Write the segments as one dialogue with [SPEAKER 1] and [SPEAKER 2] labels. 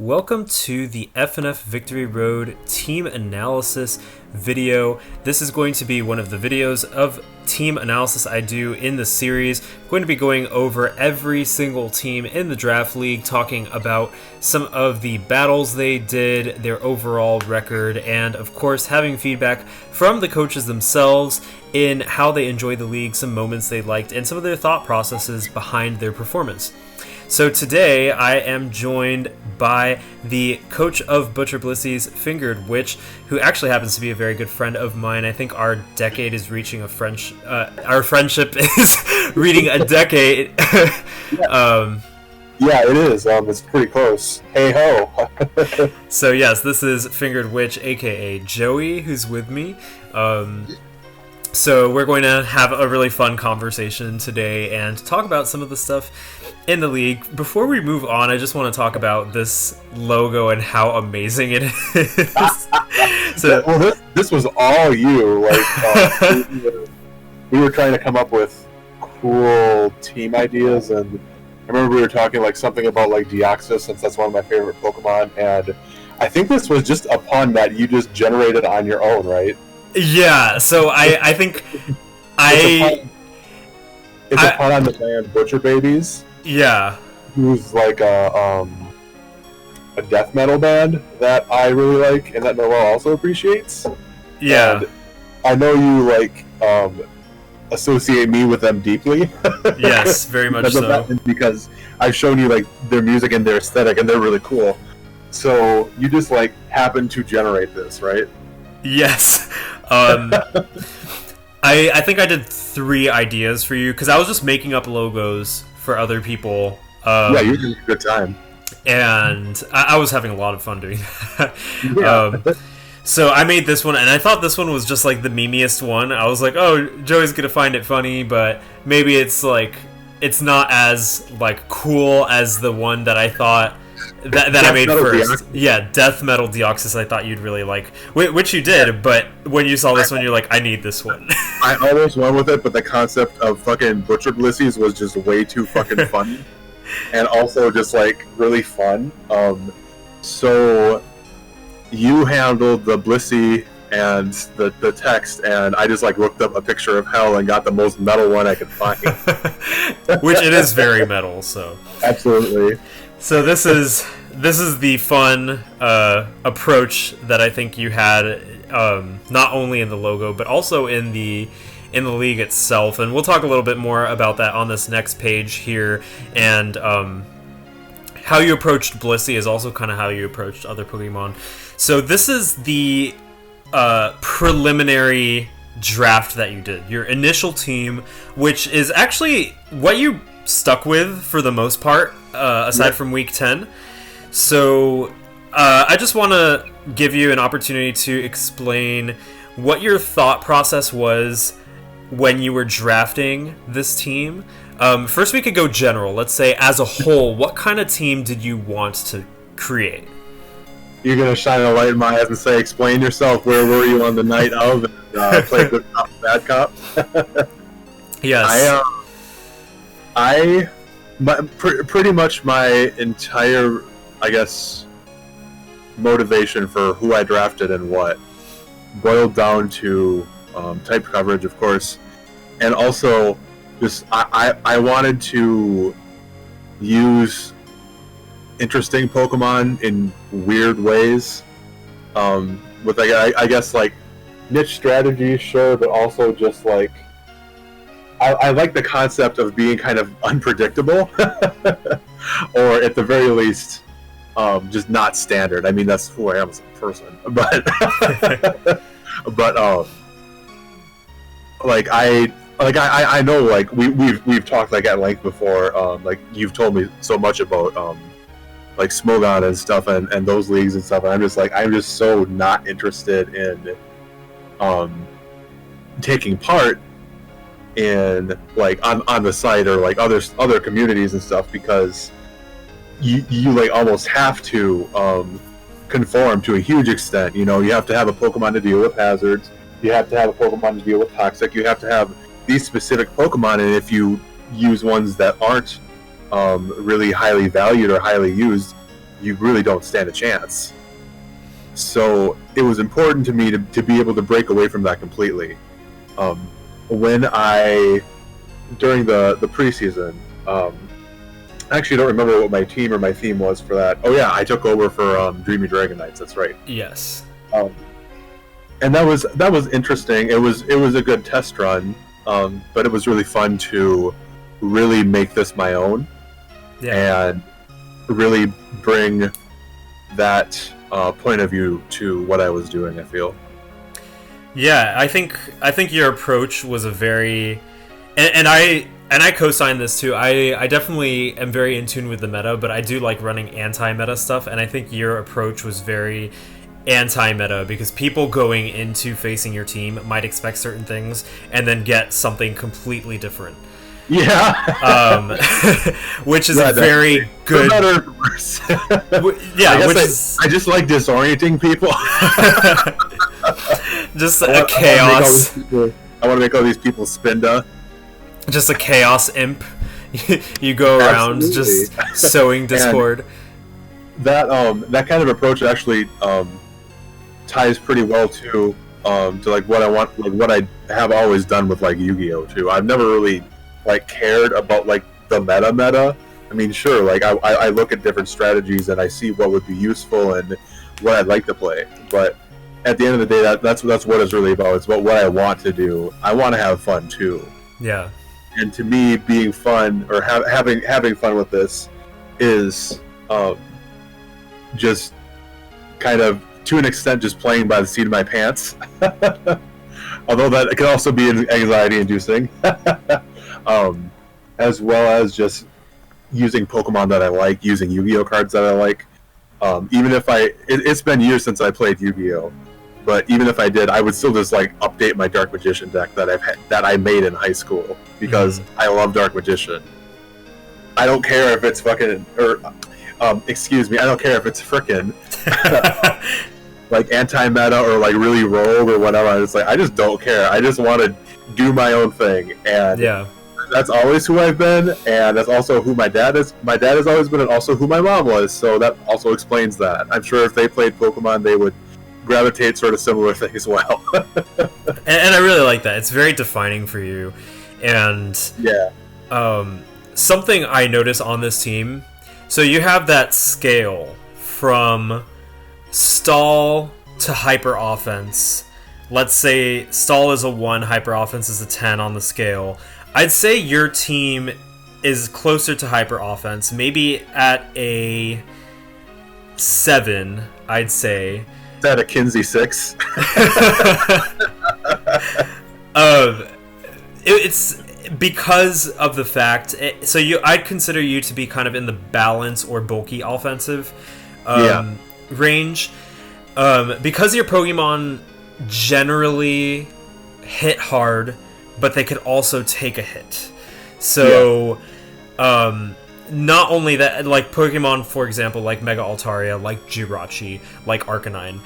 [SPEAKER 1] Welcome to the FNF Victory Road team analysis video. This is going to be one of the videos of team analysis I do in the series. I'm going to be going over every single team in the draft league, talking about some of the battles they did, their overall record, and of course having feedback from the coaches themselves in how they enjoy the league, some moments they liked, and some of their thought processes behind their performance. So today I am joined by the coach of Butcher Blissy's Fingered Witch, who actually happens to be a very good friend of mine. I think our decade is reaching our friendship is reaching a decade.
[SPEAKER 2] Yeah, it is. It's pretty close. Hey ho.
[SPEAKER 1] So yes, this is Fingered Witch, aka Joey, who's with me. So we're going to have a really fun conversation today and talk about some of the stuff in the league. Before we move on, I just want to talk about this logo and how amazing it is.
[SPEAKER 2] Well, this was all you. We were trying to come up with cool team ideas, and I remember we were talking something about Deoxys, since that's one of my favorite Pokemon, and I think this was just a pun that you just generated on your own, right?
[SPEAKER 1] Yeah, so I think
[SPEAKER 2] it's a pun on the band Butcher Babies.
[SPEAKER 1] Yeah.
[SPEAKER 2] Who's a death metal band that I really like and that Noel also appreciates.
[SPEAKER 1] Yeah.
[SPEAKER 2] And I know you associate me with them deeply.
[SPEAKER 1] Yes, very much so.
[SPEAKER 2] Because I've shown you their music and their aesthetic, and they're really cool. So you just happen to generate this, right?
[SPEAKER 1] Yes. I think I did 3 ideas for you because I was just making up logos for other people.
[SPEAKER 2] Yeah, you're doing a good time.
[SPEAKER 1] And I was having a lot of fun doing that.
[SPEAKER 2] Yeah.
[SPEAKER 1] So I made this one, and I thought this one was just the memeiest one. I was like, oh, Joey's gonna find it funny, but maybe it's it's not as cool as the one that I thought that I made first. Deoxys. Yeah, Death Metal Deoxys I thought you'd really like, which you did, but when you saw this one, you're like, I need this one.
[SPEAKER 2] I almost went with it, but the concept of fucking Butcher Blissy's was just way too fucking funny. And also just really fun. So you handled the Blissey and the text, and I just looked up a picture of hell and got the most metal one I could find.
[SPEAKER 1] Which it is very metal, so.
[SPEAKER 2] Absolutely.
[SPEAKER 1] So this is the fun approach that I think you had, not only in the logo but also in the league itself, and we'll talk a little bit more about that on this next page here. And how you approached Blissey is also kind of how you approached other Pokemon. So this is the preliminary draft that you did, your initial team, which is actually what you stuck with for the most part, aside from week 10. So I just want to give you an opportunity to explain what your thought process was when you were drafting this team. First, we could go general. Let's say, as a whole, what kind of team did you want to create?
[SPEAKER 2] You're going to shine a light in my eyes and say, explain yourself. Where were you on the night of? And play good cop, bad cop?
[SPEAKER 1] Yes.
[SPEAKER 2] Pretty much my entire, motivation for who I drafted and what boiled down to type coverage, of course, and also just I wanted to use interesting Pokemon in weird ways, with niche strategies, sure, but also just I like the concept of being kind of unpredictable, or at the very least, just not standard. I mean, that's who I am as a person, but I know we've talked at length before. You've told me so much about Smogon and stuff, and those leagues and stuff. And I'm just so not interested in taking part in on the site or other communities and stuff, because you almost have to conform to a huge extent. You have to have a Pokemon to deal with hazards, you have to have a Pokemon to deal with toxic, you have to have these specific Pokemon, and if you use ones that aren't really highly valued or highly used, you really don't stand a chance. So it was important to me to be able to break away from that completely. When during the preseason, I actually don't remember what my team or my theme was for that. Oh yeah, I took over for Dreamy Dragon Knights. That's right.
[SPEAKER 1] Yes.
[SPEAKER 2] And that was interesting. It was a good test run, but it was really fun to really make this my own, and really bring that point of view to what I was doing. I feel.
[SPEAKER 1] Yeah, I think your approach was a very, and I co-sign this too. I definitely am very in tune with the meta, but I do like running anti-meta stuff, and I think your approach was very anti-meta, because people going into facing your team might expect certain things and then get something completely different.
[SPEAKER 2] Yeah.
[SPEAKER 1] Which is a very good.
[SPEAKER 2] Better.
[SPEAKER 1] Yeah,
[SPEAKER 2] I just like disorienting people.
[SPEAKER 1] Just a chaos.
[SPEAKER 2] I want to make all these people spinda.
[SPEAKER 1] Just a chaos imp. You go around just sowing discord.
[SPEAKER 2] And that kind of approach actually ties pretty well to like what I want, like what I have always done with like Yu-Gi-Oh too. I've never really like cared about like the meta. I mean, sure, like I look at different strategies and I see what would be useful and what I'd like to play, but at the end of the day, that's what it's really about. It's about what I want to do. I want to have fun too.
[SPEAKER 1] Yeah.
[SPEAKER 2] And to me, being fun or having fun with this is just kind of, to an extent, just playing by the seat of my pants. Although that can also be anxiety-inducing. As well as just using Pokemon that I like, using Yu-Gi-Oh cards that I like. Even if it's been years since I played Yu-Gi-Oh, but even if I did, I would still just like update my Dark Magician deck that I made in high school, because I love Dark Magician. I don't care if it's fucking excuse me, I don't care if it's frickin' like anti-meta or like really rogue or whatever. I just don't care. I just want to do my own thing, and that's always who I've been, and that's also who my dad is. My dad has always been, and also who my mom was. So that also explains that. I'm sure if they played Pokemon, they would gravitate sort of similar things as well.
[SPEAKER 1] and I really like that. It's very defining for you, and something I notice on this team. So you have that scale from stall to hyper offense. Let's say stall is a 1, hyper offense is a 10 on the scale. I'd say your team is closer to hyper offense, maybe at a 7, I'd say.
[SPEAKER 2] Is that a Kinsey 6?
[SPEAKER 1] It's because of the fact. I'd consider you to be kind of in the balance or bulky offensive range, because your Pokemon generally hit hard, but they could also take a hit. So, not only that, like Pokemon, for example, like Mega Altaria, like Jirachi, like Arcanine.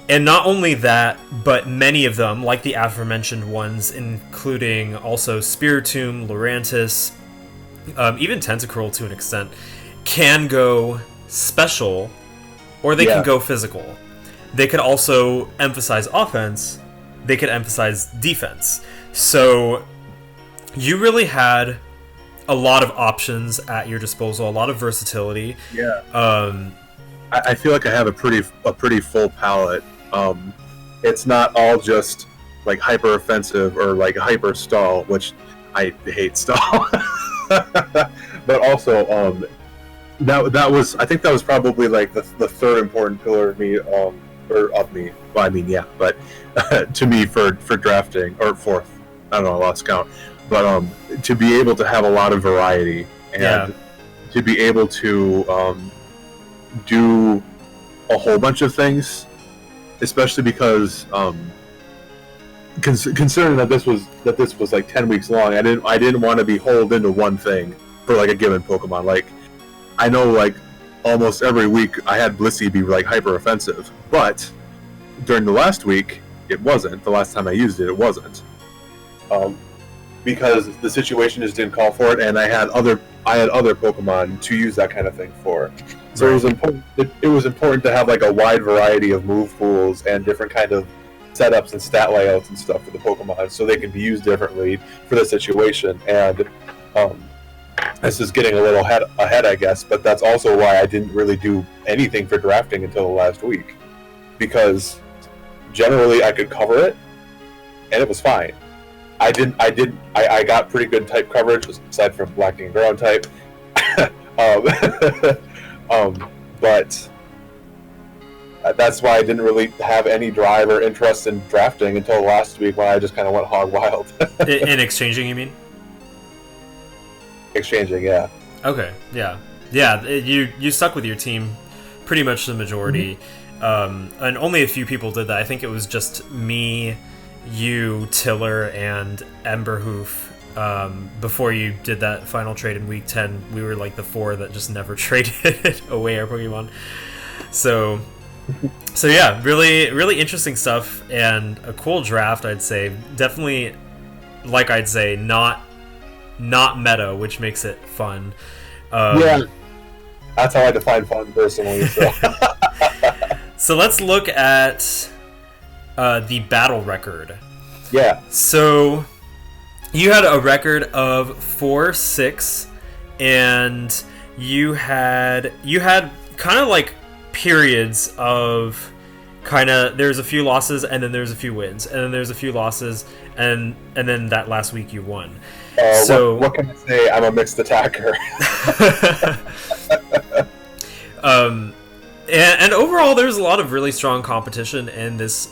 [SPEAKER 1] And not only that, but many of them, like the aforementioned ones, including also Spiritomb, Lurantis, even Tentacruel to an extent, can go special, or they can go physical. They could also emphasize offense, they could emphasize defense. So you really had a lot of options at your disposal, a lot of versatility.
[SPEAKER 2] I feel like I have a pretty full palette. It's not all just like hyper offensive or like hyper stall, which I hate stall. But also, that was, I think that was probably like the third important pillar of me, or of me. Well, I mean, yeah, but to me for drafting, or fourth. I don't know, I lost count. But to be able to have a lot of variety and to be able to do a whole bunch of things, especially because considering that this was like 10 weeks long, I didn't want to be holed into one thing for like a given Pokemon. Like, I know like almost every week I had Blissey be like hyper offensive, but during the last week it wasn't. The last time I used it, it wasn't. Because the situation just didn't call for it, and I had other Pokemon to use that kind of thing for. So
[SPEAKER 1] Right.
[SPEAKER 2] it was important. It was important to have like a wide variety of move pools and different kind of setups and stat layouts and stuff for the Pokemon, so they can be used differently for the situation. And um, this is getting a little ahead, I guess, but that's also why I didn't really do anything for drafting until the last week, because generally I could cover it, and it was fine. I got pretty good type coverage aside from lacking ground type. um, but that's why I didn't really have any drive or interest in drafting until last week, when I just kind of went hog wild.
[SPEAKER 1] In exchanging, you mean?
[SPEAKER 2] Exchanging, yeah.
[SPEAKER 1] Okay, yeah. You stuck with your team pretty much the majority. And only a few people did that. I think it was just me, you, Tiller, and Emberhoof. Before you did that final trade in week 10, we were like the 4 that just never traded away our Pokemon. So yeah, really interesting stuff, and a cool draft, I'd say. Definitely, like I'd say, not meta, which makes it fun.
[SPEAKER 2] Yeah, that's how I define fun personally. So,
[SPEAKER 1] So let's look at the battle record.
[SPEAKER 2] yeah.
[SPEAKER 1] So you had a record of 4-6, and you had kind of like periods of there's a few losses, and then there's a few wins, and then there's a few losses, and then that last week you won. So
[SPEAKER 2] what can I say? I'm a mixed attacker.
[SPEAKER 1] And overall, there's a lot of really strong competition in this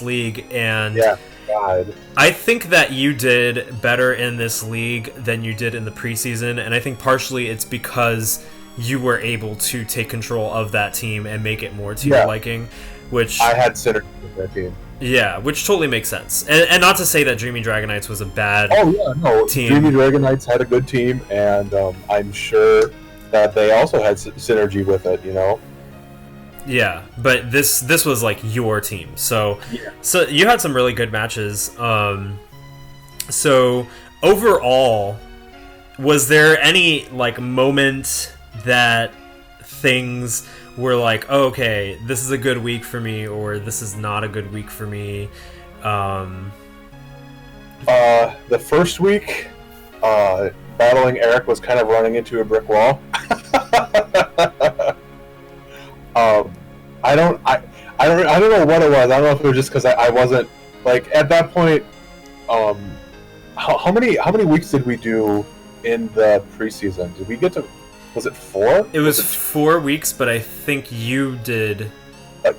[SPEAKER 1] league, and
[SPEAKER 2] Yeah, God.
[SPEAKER 1] I think that you did better in this league than you did in the preseason, and I think partially it's because you were able to take control of that team and make it more to your liking, which
[SPEAKER 2] I had synergy with that team.
[SPEAKER 1] yeah, which totally makes sense. And not to say that Dreamy Dragonites was a bad team.
[SPEAKER 2] Dreamy Dragonites had a good team, and I'm sure that they also had synergy with it.
[SPEAKER 1] Yeah, but this was like your team, so you had some really good matches. So overall, was there any like moment that things were like, oh, okay, this is a good week for me, or this is not a good week for me?
[SPEAKER 2] The first week, battling Eric was kind of running into a brick wall. I don't know what it was. I don't know if it was just because I wasn't like at that point. How many weeks did we do in the preseason? Did we get to? Was it 4?
[SPEAKER 1] It was 4 weeks, but I think you did
[SPEAKER 2] like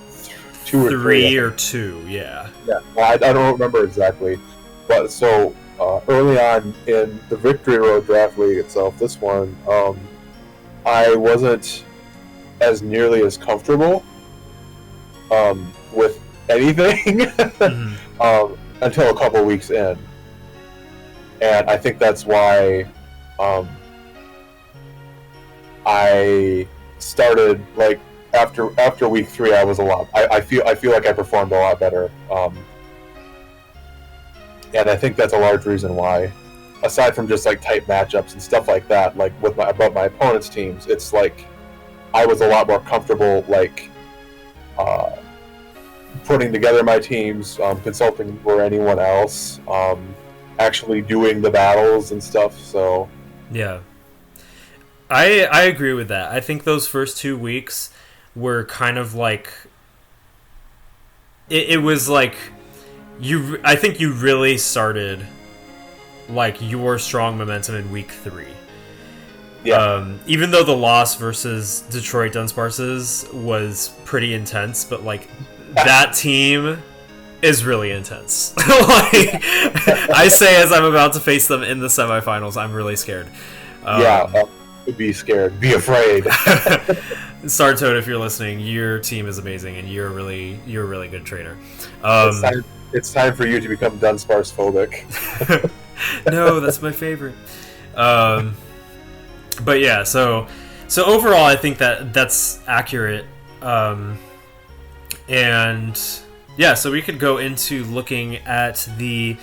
[SPEAKER 2] 2 or 3
[SPEAKER 1] or 2. Yeah.
[SPEAKER 2] Yeah, I don't remember exactly, but so early on in the Victory Road Draft League itself, this one, I wasn't as nearly as comfortable with anything until a couple weeks in, and I think that's why I started like after week 3. I was a lot. I feel like I performed a lot better, and I think that's a large reason why. Aside from just like tight matchups and stuff like that, like with my opponent's teams, it's like I was a lot more comfortable like putting together my teams, consulting for anyone else, actually doing the battles and stuff. So
[SPEAKER 1] yeah. I agree with that. I think those first 2 weeks were kind of like it was like I think you really started like your strong momentum in week 3.
[SPEAKER 2] yeah,
[SPEAKER 1] Even though the loss versus Detroit Dunsparces was pretty intense, but like that team is really intense. Like I say as I'm about to face them in the semifinals, I'm really scared.
[SPEAKER 2] Be scared, be afraid.
[SPEAKER 1] Startoad, if you're listening, your team is amazing, and you're a really good trainer.
[SPEAKER 2] It's time for you to become Dunsparce phobic.
[SPEAKER 1] No, that's my favorite. But yeah, so overall, I think that's accurate. And yeah, so we could go into looking at the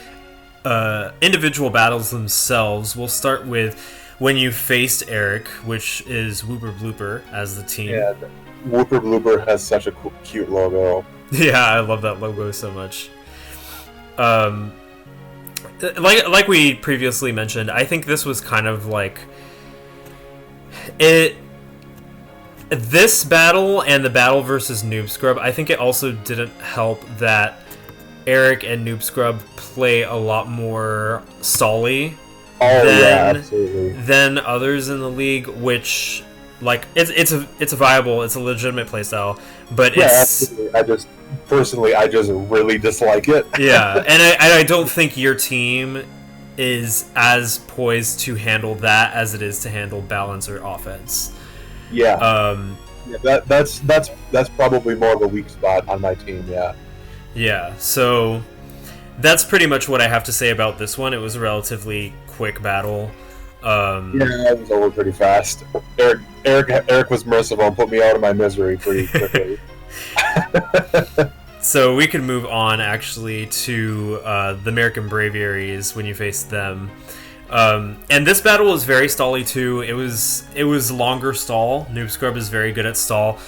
[SPEAKER 1] individual battles themselves. We'll start with when you faced Eric, which is Whooper Blooper as the team.
[SPEAKER 2] Yeah, Whooper Blooper has such a cute logo.
[SPEAKER 1] Yeah, I love that logo so much. Like we previously mentioned, I think this was kind of like it. This battle and the battle versus Noob Scrub, I think it also didn't help that Eric and Noob Scrub play a lot more stally than others in the league, which like it's a viable, it's a legitimate playstyle, but
[SPEAKER 2] absolutely. I just really dislike it.
[SPEAKER 1] Yeah, and I don't think your team is as poised to handle that as it is to handle balance or offense.
[SPEAKER 2] Yeah. That's probably more of a weak spot on my team. Yeah.
[SPEAKER 1] Yeah. So that's pretty much what I have to say about this one. It was a relatively quick battle.
[SPEAKER 2] Yeah, it was over pretty fast. Eric was merciful and put me out of my misery pretty quickly.
[SPEAKER 1] So we can move on actually to the American Braviaries when you face them. And this battle was very stally too. It was longer stall. Noob Scrub is very good at stall.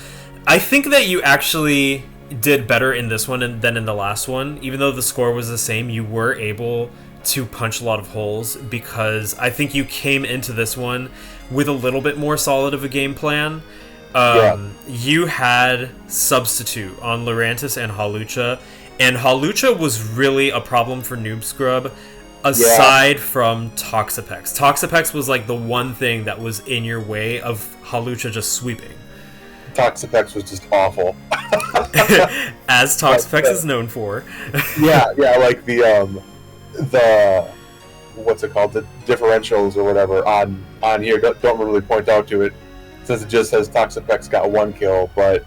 [SPEAKER 1] I think that you actually did better in this one than in the last one. Even though the score was the same, you were able to punch a lot of holes because I think you came into this one with a little bit more solid of a game plan. You had Substitute on Lurantis and Hawlucha, and Hawlucha was really a problem for Noob Scrub aside from Toxapex. Toxapex was like the one thing that was in your way of Hawlucha just sweeping.
[SPEAKER 2] Toxapex was just awful.
[SPEAKER 1] As Toxapex is known for.
[SPEAKER 2] yeah, like the what's it called? The differentials or whatever on here don't really point out to it, since it just says Toxapex got 1 kill, but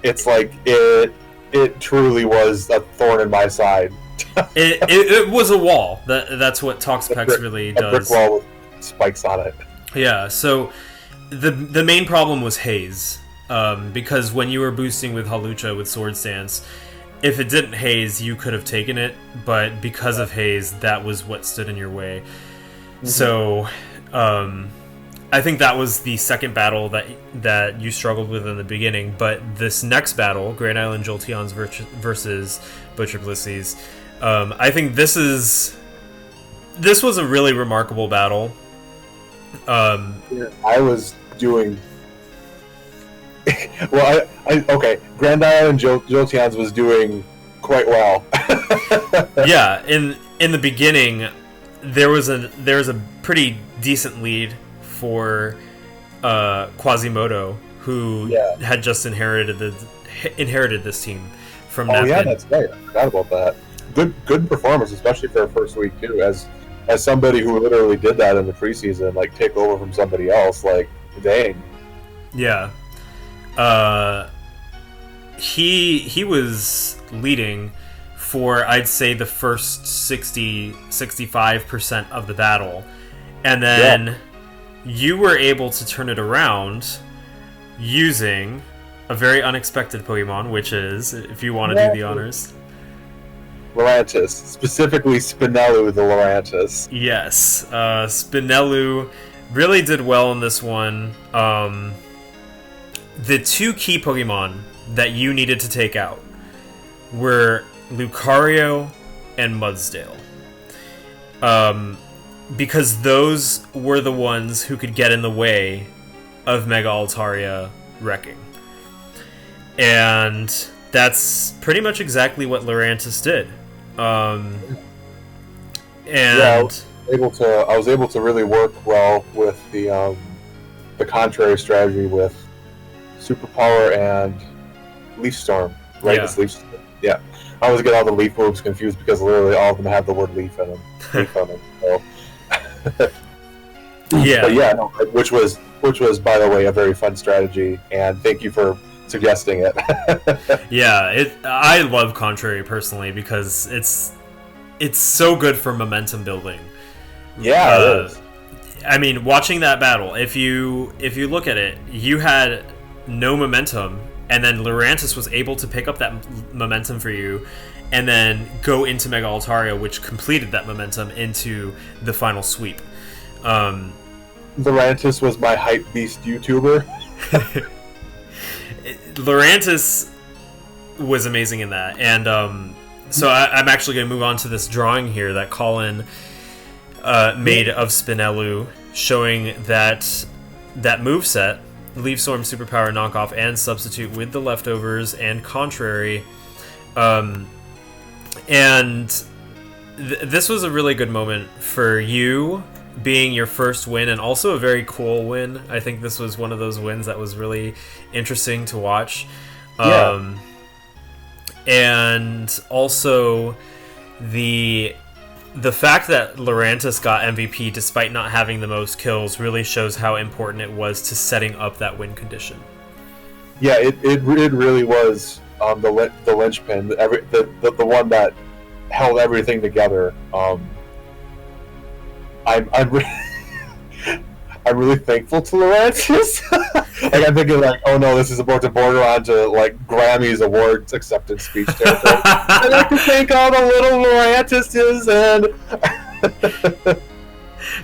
[SPEAKER 2] it's like it truly was a thorn in my side.
[SPEAKER 1] it was a wall. That's what Toxapex really does.
[SPEAKER 2] A brick wall with spikes on it.
[SPEAKER 1] Yeah, so the main problem was haze. Because when you were boosting with Hawlucha with Sword Stance, if it didn't haze, you could have taken it, but because of haze, that was what stood in your way. Mm-hmm. So, I think that was the second battle that you struggled with in the beginning, but this next battle, Grand Island Jolteons versus Butcher Blissey's, I think this was a really remarkable battle.
[SPEAKER 2] I was doing... well, okay, Grand Island Jolteons was doing quite well.
[SPEAKER 1] Yeah, in the beginning, there was a pretty decent lead for Quasimodo, who had just inherited this team from Napkin.
[SPEAKER 2] Oh yeah, that's right. I forgot about that. Good performance, especially for our first week too. As somebody who literally did that in the preseason, like take over from somebody else, like dang.
[SPEAKER 1] Yeah. He was leading for, I'd say, the first 65% of the battle, and then you were able to turn it around using a very unexpected Pokemon, which is, if you want to do the honors,
[SPEAKER 2] Lurantis, specifically Spinello the Lurantis.
[SPEAKER 1] Yes, Spinello really did well in this one. The two key Pokemon that you needed to take out were Lucario and Mudsdale. Because those were the ones who could get in the way of Mega Altaria wrecking. And that's pretty much exactly what Lurantis did. I
[SPEAKER 2] was able to really work well with the contrary strategy with Superpower and Leaf Storm, right?
[SPEAKER 1] Yeah.
[SPEAKER 2] It's Leaf Storm. Yeah, I always get all the Leaf moves confused because literally all of them have the word Leaf in them. Leaf on them. So.
[SPEAKER 1] Yeah.
[SPEAKER 2] But yeah, no, which was by the way a very fun strategy, and thank you for suggesting it.
[SPEAKER 1] Yeah, I love Contrary personally because it's so good for momentum building.
[SPEAKER 2] Yeah, it is.
[SPEAKER 1] I mean, watching that battle, if you look at it, you had no momentum, and then Lurantis was able to pick up that momentum for you, and then go into Mega Altaria, which completed that momentum into the final sweep.
[SPEAKER 2] Lurantis was my hype beast YouTuber.
[SPEAKER 1] Lurantis was amazing in that, and so I'm actually going to move on to this drawing here that Colin made of Spinello, showing that moveset, Leaf Storm, Superpower, Knockoff, and Substitute with the leftovers and Contrary, and this was a really good moment for you, being your first win, and also a very cool win. I think this was one of those wins that was really interesting to watch.
[SPEAKER 2] Yeah.
[SPEAKER 1] And also the fact that Lurantis got MVP despite not having the most kills really shows how important it was to setting up that win condition.
[SPEAKER 2] Yeah, it really was the linchpin, the one that held everything together. I'm really thankful to Lurantis. Like, I'm thinking, like, oh no, this is about to border on to like Grammys awards acceptance speech territory. I'd like to thank all the little Lurantises, and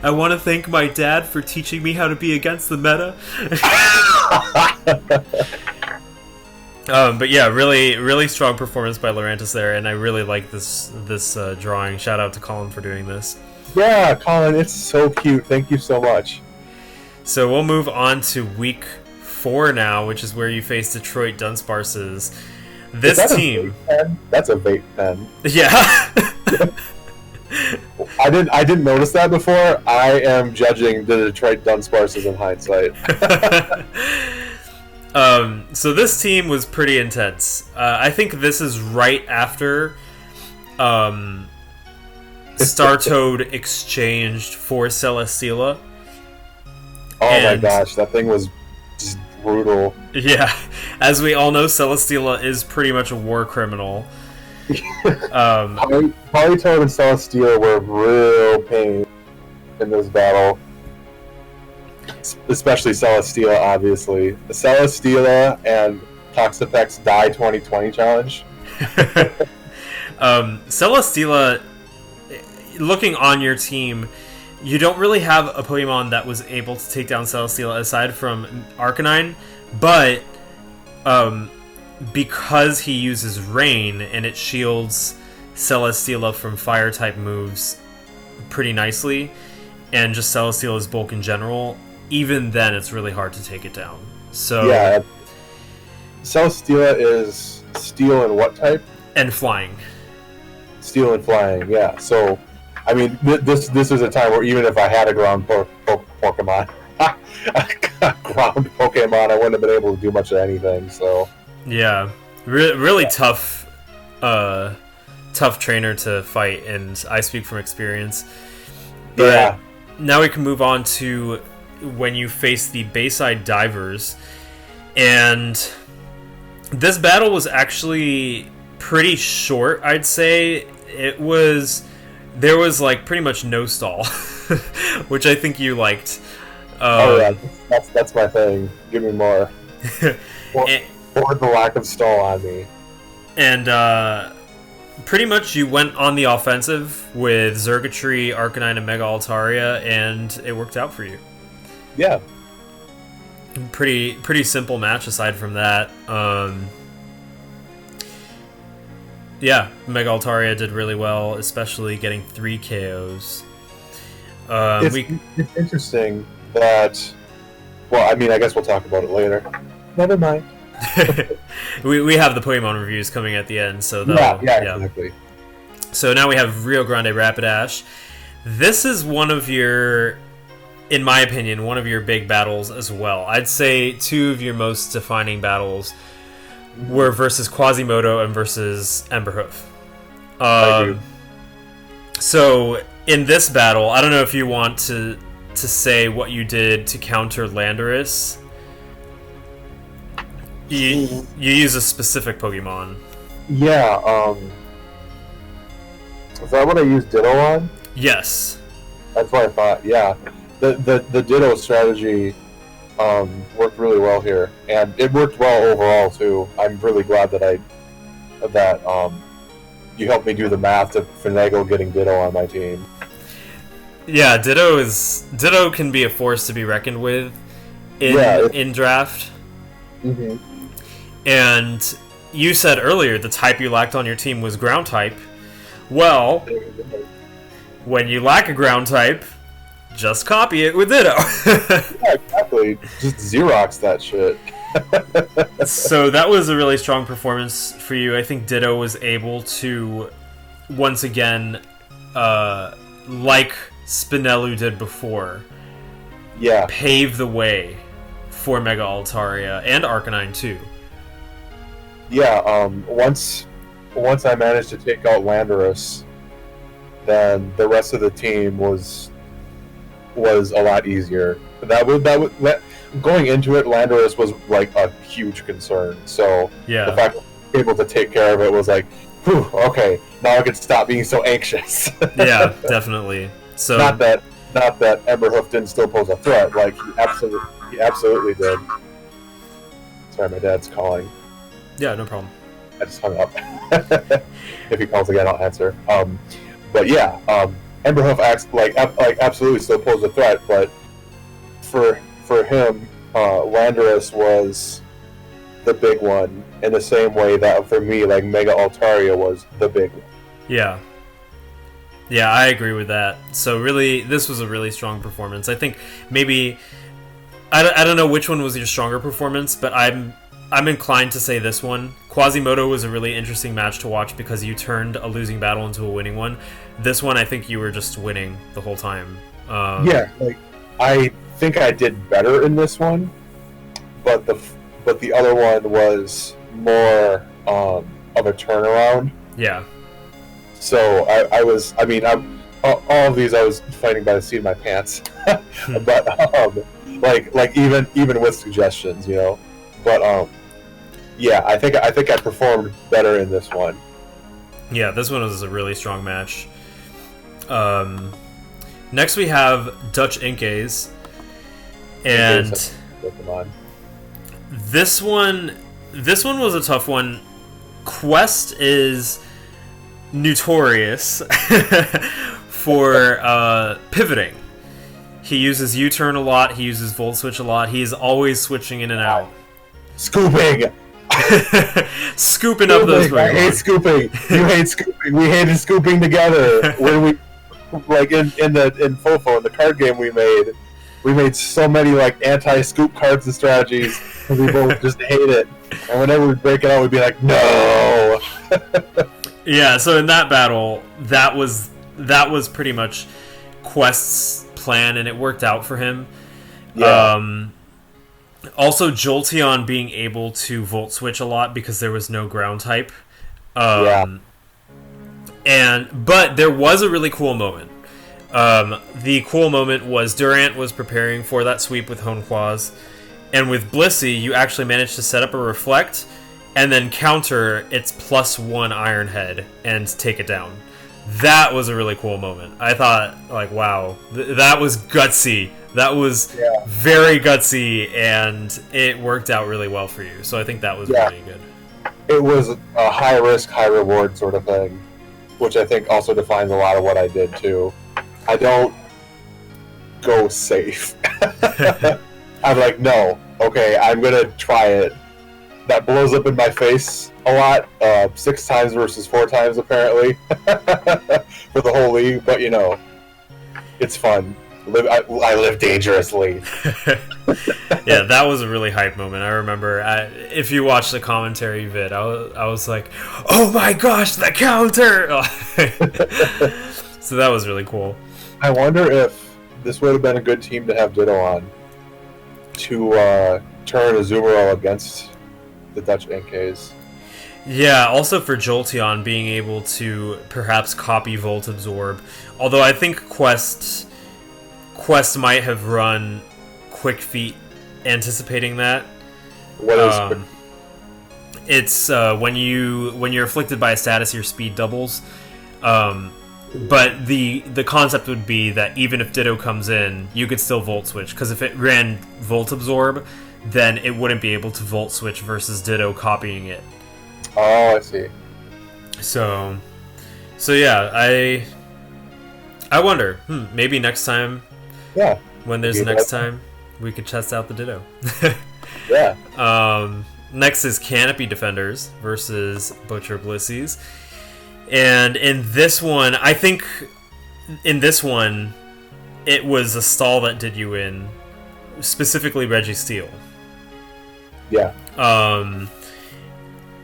[SPEAKER 1] I want to thank my dad for teaching me how to be against the meta. But yeah, really strong performance by Lurantis there, and I really like this drawing. Shout out to Colin for doing this.
[SPEAKER 2] Yeah, Colin, it's so cute. Thank you so much.
[SPEAKER 1] So we'll move on to week 4 now, which is where you face Detroit Dunsparces. This team.
[SPEAKER 2] That's a vape pen.
[SPEAKER 1] Yeah.
[SPEAKER 2] I didn't notice that before. I am judging the Detroit Dunsparces in hindsight.
[SPEAKER 1] So this team was pretty intense. I think this is right after Startoad exchanged for Celesteela.
[SPEAKER 2] Oh my gosh, that thing was just brutal.
[SPEAKER 1] Yeah, as we all know, Celesteela is pretty much a war criminal.
[SPEAKER 2] Polytoad and Celesteela were real pain in this battle. Especially Celesteela, obviously. The Celesteela and Toxapex Die 2020 challenge.
[SPEAKER 1] Celesteela, looking on your team, you don't really have a Pokemon that was able to take down Celesteela aside from Arcanine, but because he uses Rain and it shields Celesteela from Fire-type moves pretty nicely, and just Celesteela's bulk in general, even then it's really hard to take it down. So
[SPEAKER 2] yeah, Celesteela is Steel and what type?
[SPEAKER 1] And Flying.
[SPEAKER 2] Steel and Flying, yeah. So, I mean, this is a time where even if I had a ground Pokemon, ground Pokemon, I wouldn't have been able to do much of anything. So
[SPEAKER 1] yeah, really tough trainer to fight, and I speak from experience. But
[SPEAKER 2] yeah.
[SPEAKER 1] Now we can move on to when you face the Bayside Divers, and this battle was actually pretty short, I'd say. There was like pretty much no stall, which I think you liked.
[SPEAKER 2] Oh yeah, that's my thing. Give me more. Or the lack of stall on me.
[SPEAKER 1] And pretty much you went on the offensive with Xurkitree, Arcanine, and Mega Altaria, and it worked out for you.
[SPEAKER 2] Yeah.
[SPEAKER 1] Pretty simple match aside from that. Yeah, Mega Altaria did really well, especially getting 3 KOs.
[SPEAKER 2] It's interesting that... Well, I mean, I guess we'll talk about it later. Never mind.
[SPEAKER 1] we have the Pokemon reviews coming at the end, so
[SPEAKER 2] yeah, exactly.
[SPEAKER 1] So now we have Rio Grande Rapidash. This is one of your, in my opinion, one of your big battles as well. I'd say 2 of your most defining battles were versus Quasimodo and versus Emberhoof. So in this battle, I don't know if you want to say what you did to counter Landorus. You use a specific Pokemon.
[SPEAKER 2] Yeah, is that what I used Ditto on?
[SPEAKER 1] Yes.
[SPEAKER 2] That's what I thought, yeah. The Ditto strategy worked really well here, and it worked well overall too. I'm really glad that you helped me do the math to finagle getting Ditto on my team.
[SPEAKER 1] Yeah, Ditto can be a force to be reckoned with in draft.
[SPEAKER 2] Mm-hmm.
[SPEAKER 1] And you said earlier the type you lacked on your team was ground type. Well, when you lack a ground type, just copy it with Ditto.
[SPEAKER 2] Yeah, exactly. Just Xerox that shit.
[SPEAKER 1] So that was a really strong performance for you. I think Ditto was able to, once again, like Spinello did before,
[SPEAKER 2] Yeah.
[SPEAKER 1] pave the way for Mega Altaria and Arcanine too.
[SPEAKER 2] Yeah, once I managed to take out Landorus, then the rest of the team was a lot easier. Going into it, Landorus was like a huge concern. So
[SPEAKER 1] Yeah.
[SPEAKER 2] the fact that I was able to take care of it was like, whew, okay, now I can stop being so anxious.
[SPEAKER 1] Yeah, definitely. So
[SPEAKER 2] not that Emberhoof didn't still pose a threat. Like he absolutely did. Sorry, my dad's calling.
[SPEAKER 1] yeah, no problem.
[SPEAKER 2] I just hung up. If he calls again, I'll answer. But yeah, Emberhoof acts like absolutely still poses a threat, but for him, Landorus was the big one in the same way that for me, like Mega Altaria was the big one.
[SPEAKER 1] Yeah. Yeah, I agree with that. So really, this was a really strong performance. I think maybe I don't know which one was your stronger performance, but I'm inclined to say this one. Quasimodo was a really interesting match to watch because you turned a losing battle into a winning one. This one, I think you were just winning the whole time.
[SPEAKER 2] Yeah, like I think I did better in this one, but the other one was more of a turnaround.
[SPEAKER 1] Yeah.
[SPEAKER 2] So all of these I was fighting by the seat of my pants, but like even with suggestions, you know, but yeah, I think I performed better in this one.
[SPEAKER 1] Yeah, this one was a really strong match. Next we have Dutch Inkays, and this one was a tough one. Quest is notorious for pivoting. He uses U-turn a lot, he uses Volt Switch a lot, he's always switching in and out.
[SPEAKER 2] Scooping!
[SPEAKER 1] Scooping up those Pokemon.
[SPEAKER 2] I hate scooping. You hate scooping. We hated scooping together. When we like in Fofo, in the card game we made so many like anti-scoop cards and strategies, and we both just hate it. And whenever we break it out, we'd be like, no.
[SPEAKER 1] Yeah, so in that battle, that was pretty much Quest's plan, and it worked out for him.
[SPEAKER 2] Yeah.
[SPEAKER 1] Also, Jolteon being able to Volt Switch a lot because there was no ground type. But there was a really cool moment. The cool moment was Durant was preparing for that sweep with Honquaz, and with Blissey, you actually managed to set up a Reflect and then counter its +1 Iron Head and take it down. That was a really cool moment. I thought, like, wow, that was gutsy. That was very gutsy, and it worked out really well for you. So I think that was really good.
[SPEAKER 2] It was a high risk, high reward sort of thing, which I think also defines a lot of what I did too. I don't go safe. I'm like, no, okay, I'm gonna try it. That blows up in my face a lot, 6 times versus 4 times apparently, for the whole league. But you know, it's fun. I live dangerously.
[SPEAKER 1] Yeah, that was a really hype moment. I remember, if you watch the commentary vid, I was like, oh my gosh, the counter! So that was really cool.
[SPEAKER 2] I wonder if this would have been a good team to have Ditto on, to turn Azumarill against the Dutch Inkays.
[SPEAKER 1] Yeah, also for Jolteon being able to perhaps copy Volt Absorb. Although I think Quest might have run Quick Feet anticipating that.
[SPEAKER 2] What is Quick Feet?
[SPEAKER 1] It's when you're afflicted by a status, your speed doubles. But the concept would be that even if Ditto comes in, you could still Volt Switch, because if it ran Volt Absorb, then it wouldn't be able to Volt Switch versus Ditto copying it.
[SPEAKER 2] Oh, I see.
[SPEAKER 1] So yeah, I wonder. Maybe next time.
[SPEAKER 2] Yeah.
[SPEAKER 1] When there's a next time, we could test out the Ditto.
[SPEAKER 2] Yeah.
[SPEAKER 1] Next is Canopy Defenders versus Butcher Blissies. And in this one, I think it was a stall that did you in, specifically Reggie Steele.
[SPEAKER 2] Yeah.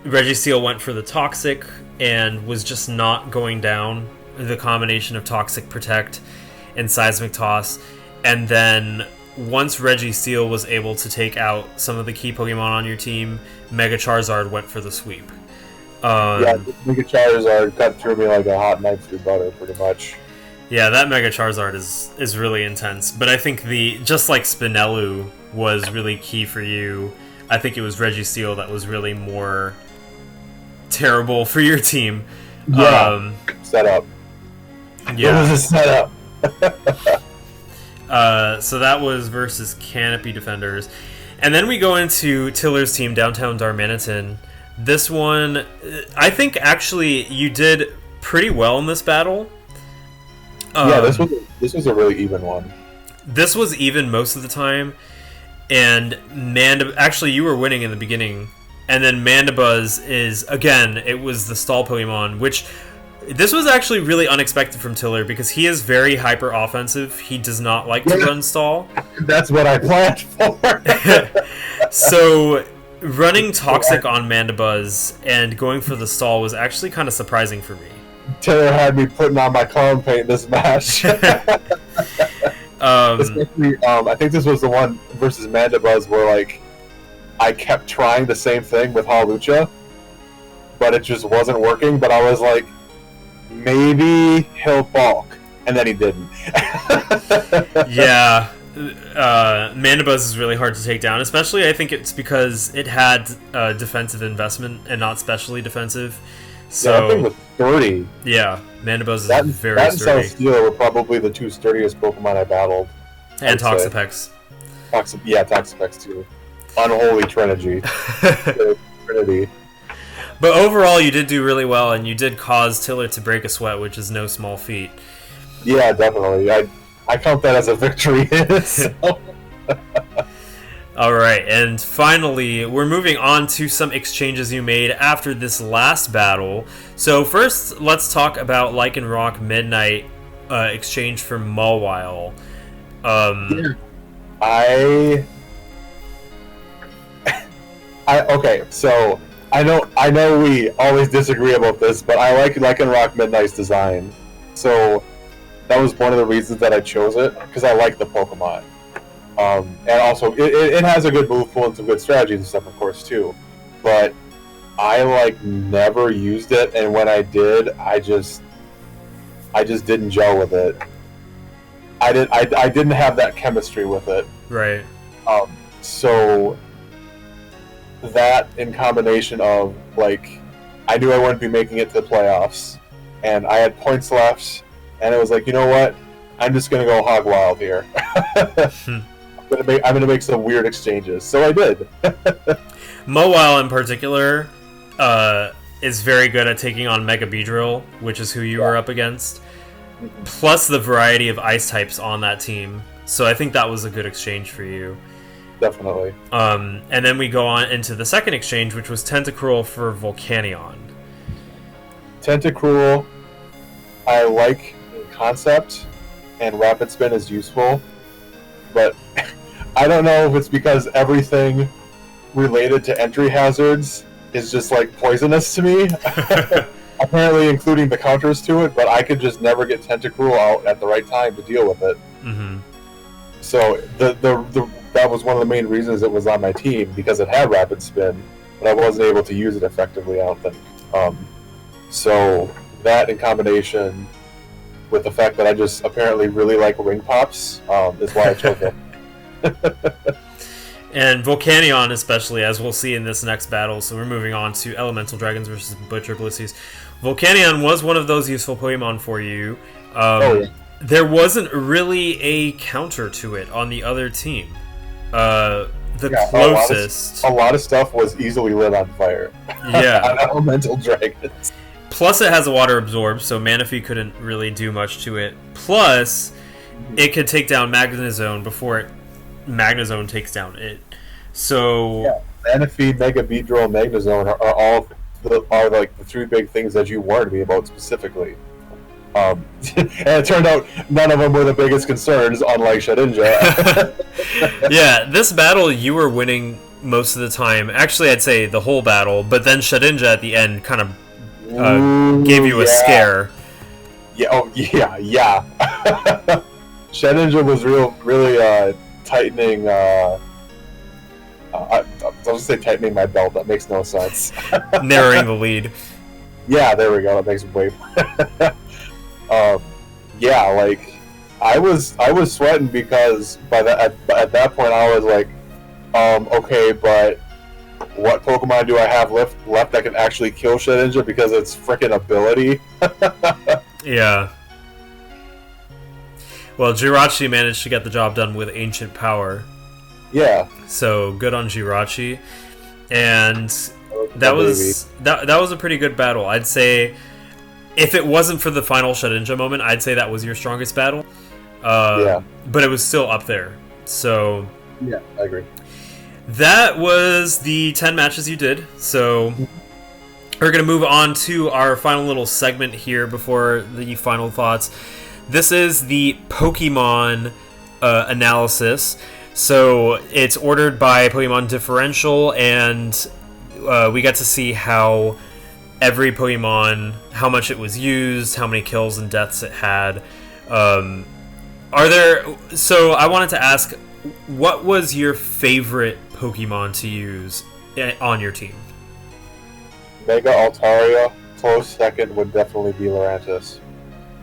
[SPEAKER 1] Reggie Steele went for the Toxic and was just not going down the combination of Toxic Protect and Seismic Toss. And then once Reggie Steele was able to take out some of the key Pokemon on your team, Mega Charizard went for the sweep.
[SPEAKER 2] Yeah, Mega Charizard cut through me like a hot knife through butter, pretty much.
[SPEAKER 1] Yeah, that Mega Charizard is really intense. But I think just like Spinello was really key for you, I think it was Reggie Steele that was really more terrible for your team.
[SPEAKER 2] Yeah, setup.
[SPEAKER 1] Yeah.
[SPEAKER 2] It was a setup.
[SPEAKER 1] So that was versus Canopy Defenders. And then we go into Tiller's team, Downtown Darmanitan. This one, I think actually you did pretty well in this battle.
[SPEAKER 2] Yeah, this was a really even one.
[SPEAKER 1] This was even most of the time. And actually you were winning in the beginning. And then Mandibuzz is, again, it was the stall Pokemon, which this was actually really unexpected from Tiller because he is very hyper offensive. He does not like to run stall.
[SPEAKER 2] That's what I planned for.
[SPEAKER 1] So running Toxic on Mandibuzz and going for the stall was actually kind of surprising for me.
[SPEAKER 2] Tiller had me putting on my clone paint this match. Especially, I think this was the one versus Mandibuzz where like I kept trying the same thing with Hawlucha, but it just wasn't working. But I was like, maybe he'll balk, and then he didn't.
[SPEAKER 1] Yeah, Mandibuzz is really hard to take down, especially I think it's because it had defensive investment and not specially defensive. So
[SPEAKER 2] that thing was sturdy.
[SPEAKER 1] Yeah, Mandibuzz is very
[SPEAKER 2] that
[SPEAKER 1] sturdy.
[SPEAKER 2] and Celesteela were probably the two sturdiest Pokemon I battled.
[SPEAKER 1] And Toxapex.
[SPEAKER 2] Toxapex too. Unholy Trinity. Trinity.
[SPEAKER 1] But overall, you did do really well, and you did cause Tiller to break a sweat, which is no small feat.
[SPEAKER 2] Yeah, definitely. I count that as a victory. So.
[SPEAKER 1] All right, and finally, we're moving on to some exchanges you made after this last battle. So first, let's talk about Lycanroc Midnight exchange for Mawile.
[SPEAKER 2] Yeah. Okay, so I know we always disagree about this, but I like Lycanroc Midnight's design. So that was one of the reasons that I chose it, because I like the Pokemon. And also, it has a good move pool and some good strategies and stuff, of course, too. But I never used it, and when I did, I just didn't gel with it. I didn't have that chemistry with it.
[SPEAKER 1] Right.
[SPEAKER 2] So that in combination of I knew I wouldn't be making it to the playoffs, and I had points left, and it was like, you know what? I'm just gonna go hog wild here. I'm gonna make some weird exchanges. So I did.
[SPEAKER 1] Mawile in particular is very good at taking on Mega Beedrill, which is who you were up against. Plus the variety of ice types on that team. So I think that was a good exchange for you.
[SPEAKER 2] Definitely.
[SPEAKER 1] And then we go on into the second exchange, which was Tentacruel for Volcanion.
[SPEAKER 2] Tentacruel, I like the concept, and Rapid Spin is useful, but I don't know if it's because everything related to entry hazards is just poisonous to me. Apparently including the counters to it, but I could just never get Tentacruel out at the right time to deal with it.
[SPEAKER 1] Mm-hmm.
[SPEAKER 2] So that was one of the main reasons it was on my team, because it had Rapid Spin, but I wasn't able to use it effectively, I don't think. So that in combination with the fact that I just apparently really like Ring Pops is why I chose it.
[SPEAKER 1] And Volcanion especially, as we'll see in this next battle. So we're moving on to Elemental Dragons versus Butcher Blissies. Volcanion was one of those useful Pokemon for you. There wasn't really a counter to it on the other team. Closest...
[SPEAKER 2] A lot of stuff was easily lit on fire.
[SPEAKER 1] Yeah.
[SPEAKER 2] On Elemental Dragons.
[SPEAKER 1] Plus, it has a water absorb, so Manaphy couldn't really do much to it. Plus, it could take down Magnezone before Magnezone takes down it. So
[SPEAKER 2] yeah, Manaphy, Mega Beedrill, and Magnezone are like the three big things that you warned me about specifically. And it turned out none of them were the biggest concerns, unlike Shedinja.
[SPEAKER 1] yeah, this battle you were winning most of the time. Actually, I'd say the whole battle, but then Shedinja at the end kind of gave you a scare.
[SPEAKER 2] Yeah, yeah. Shedinja was really tightening. I'll just say tightening my belt. That makes no sense.
[SPEAKER 1] Narrowing the lead.
[SPEAKER 2] Yeah, there we go. That makes way. Yeah, like I was sweating because at that point I was like, okay, but what Pokemon do I have left that can actually kill Shedinja because it's freaking ability?
[SPEAKER 1] Yeah. Well, Jirachi managed to get the job done with Ancient Power.
[SPEAKER 2] Yeah.
[SPEAKER 1] So good on Jirachi, and that was a pretty good battle. I'd say if it wasn't for the final Shedinja moment, I'd say that was your strongest battle. Yeah. But it was still up there. So
[SPEAKER 2] yeah, I agree.
[SPEAKER 1] That was the 10 matches you did. So we're going to move on to our final little segment here before the final thoughts. This is the Pokemon analysis. So it's ordered by Pokemon Differential, and we get to see how every Pokemon, how much it was used, how many kills and deaths it had. So I wanted to ask, what was your favorite Pokemon to use on your team?
[SPEAKER 2] Mega Altaria. Close second would definitely be Lurantis.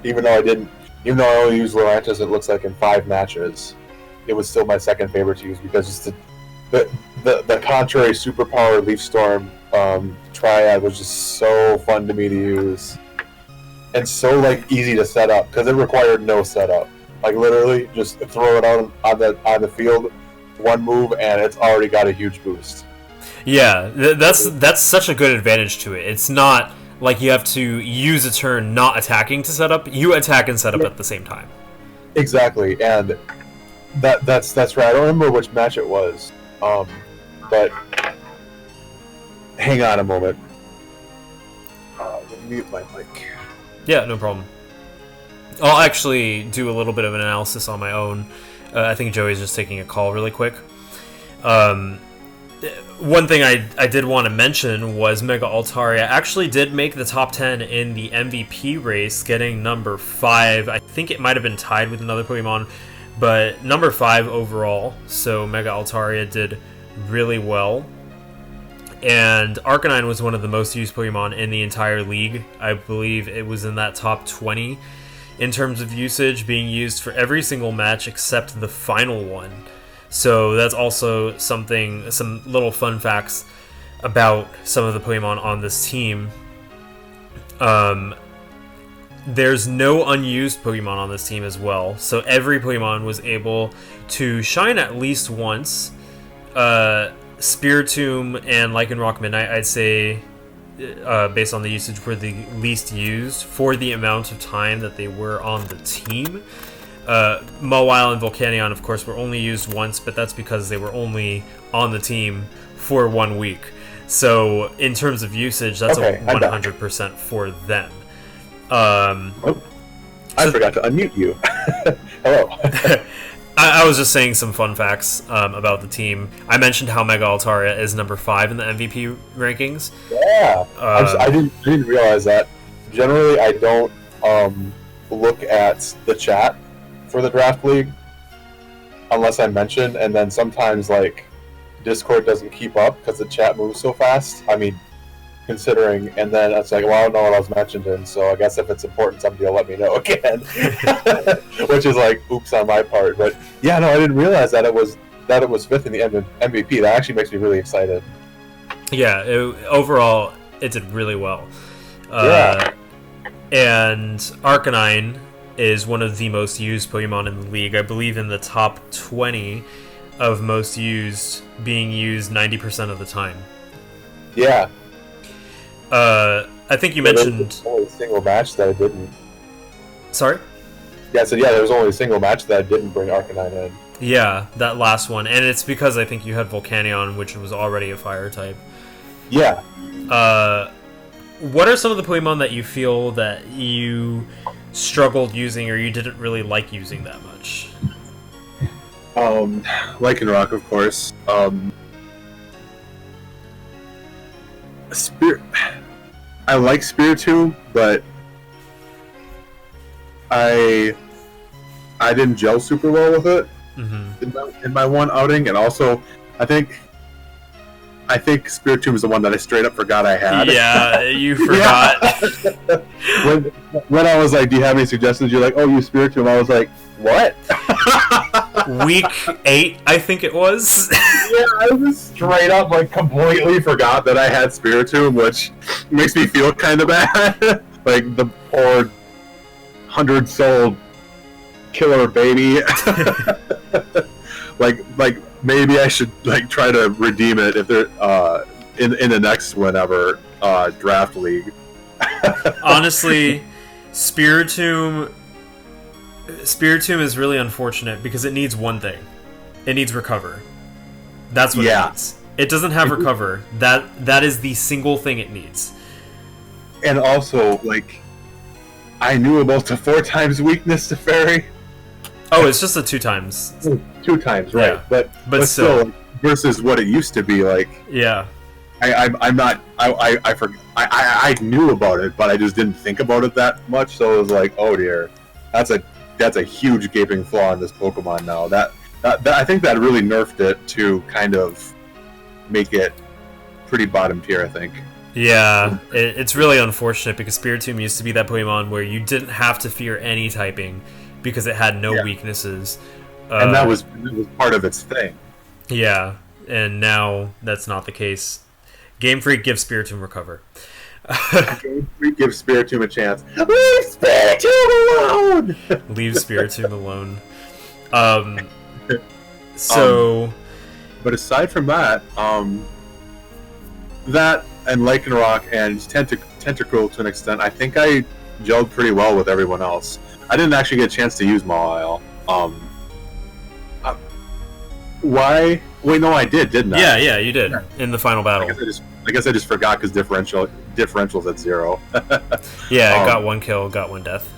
[SPEAKER 2] Even though I only used Lurantis, it looks like in 5 matches, it was still my second favorite to use because just the contrary superpower Leaf Storm Triad was just so fun to me to use, and so like easy to set up because it required no setup. Like literally, just throw it out on the field, one move, and it's already got a huge boost.
[SPEAKER 1] Yeah, that's such a good advantage to it. It's not like you have to use a turn not attacking to set up. You attack and set up at the same time. Exactly,
[SPEAKER 2] and that's right. I don't remember which match it was, but hang on a moment. Let me mute my mic.
[SPEAKER 1] Yeah, no problem. I'll actually do a little bit of an analysis on my own. I think Joey's just taking a call really quick. One thing I did want to mention was Mega Altaria actually did make the top 10 in the MVP race, getting number 5. I think it might have been tied with another Pokemon, but number 5 overall. So Mega Altaria did really well. And Arcanine was one of the most used Pokemon in the entire league. I believe it was in that top 20 in terms of usage, being used for every single match except the final one. So that's also some little fun facts about some of the Pokemon on this team. There's no unused Pokemon on this team as well. So every Pokemon was able to shine at least once. Spiritomb and Lycanroc Midnight, I'd say, based on the usage, were the least used for the amount of time that they were on the team. Mawile and Volcanion, of course, were only used once, but that's because they were only on the team for 1 week. So in terms of usage, that's a 100% for them.
[SPEAKER 2] I forgot to unmute you. Hello.
[SPEAKER 1] I was just saying some fun facts about the team. I mentioned how Mega Altaria is number 5 in the MVP rankings.
[SPEAKER 2] Yeah, I didn't realize that. Generally, I don't look at the chat for the draft league unless I mention, and then sometimes like Discord doesn't keep up because the chat moves so fast. I mean, considering, and then it's like, well, I don't know what I was mentioned in, so I guess if it's important, somebody will let me know again. Which is like, oops on my part. But yeah, no, I didn't realize that it was 5th in the MVP. That actually makes me really excited.
[SPEAKER 1] Yeah, overall, it did really well.
[SPEAKER 2] Yeah.
[SPEAKER 1] And Arcanine is one of the most used Pokemon in the league. I believe in the top 20 of most used, being used 90% of the time.
[SPEAKER 2] Yeah.
[SPEAKER 1] I think you
[SPEAKER 2] Yeah, there
[SPEAKER 1] mentioned.
[SPEAKER 2] was only a single match that I didn't.
[SPEAKER 1] Sorry.
[SPEAKER 2] Yeah, so yeah, there was only a single match that I didn't bring Arcanine in.
[SPEAKER 1] Yeah, that last one, and it's because I think you had Volcanion, which was already a fire type.
[SPEAKER 2] Yeah.
[SPEAKER 1] What are some of the Pokemon that you feel that you struggled using or you didn't really like using that much?
[SPEAKER 2] Lycanroc, of course. Spirit. I like Spiritomb, but I didn't gel super well with it in my one outing, and also I think Spiritomb is the one that I straight up forgot I had.
[SPEAKER 1] Yeah, you forgot.
[SPEAKER 2] when I was like, "Do you have any suggestions?" You're like, "Oh, you Spiritomb." I was like, "What?"
[SPEAKER 1] Week 8, I think it was.
[SPEAKER 2] Yeah, I just straight up like completely forgot that I had Spiritomb, which makes me feel kind of bad. Like the poor 100-soul killer baby. like maybe I should like try to redeem it if they're in the next whenever draft league.
[SPEAKER 1] Honestly, Spiritomb is really unfortunate because it needs one thing. It needs Recover. That's what it needs. It doesn't have Recover. That is the single thing it needs.
[SPEAKER 2] And also, like, I knew about the 4 times weakness to Fairy.
[SPEAKER 1] Oh, it's just a 2 times.
[SPEAKER 2] 2 times, right?
[SPEAKER 1] Yeah.
[SPEAKER 2] But still, like, versus what it used to be, like.
[SPEAKER 1] Yeah.
[SPEAKER 2] I'm not. I knew about it, but I just didn't think about it that much. So it was like, oh dear, that's a huge gaping flaw in this Pokemon now. That I think that really nerfed it to kind of make it pretty bottom tier, I think.
[SPEAKER 1] Yeah, it's really unfortunate because Spiritomb used to be that Pokemon where you didn't have to fear any typing because it had no weaknesses.
[SPEAKER 2] And that was part of its thing.
[SPEAKER 1] Yeah, and now that's not the case. Game Freak gives Spiritomb Recover.
[SPEAKER 2] Game Freak gives Spiritomb a chance. Leave Spiritomb alone!
[SPEAKER 1] Leave Spiritomb alone. But
[SPEAKER 2] aside from that, that and Lycanroc and Tentacruel to an extent, I think I gelled pretty well with everyone else. I didn't actually get a chance to use Mawile. Why? Wait, no, I did, didn't I?
[SPEAKER 1] Yeah, you did in the final battle.
[SPEAKER 2] I guess I just forgot because differential's at 0.
[SPEAKER 1] Yeah, it got 1 kill, got 1 death.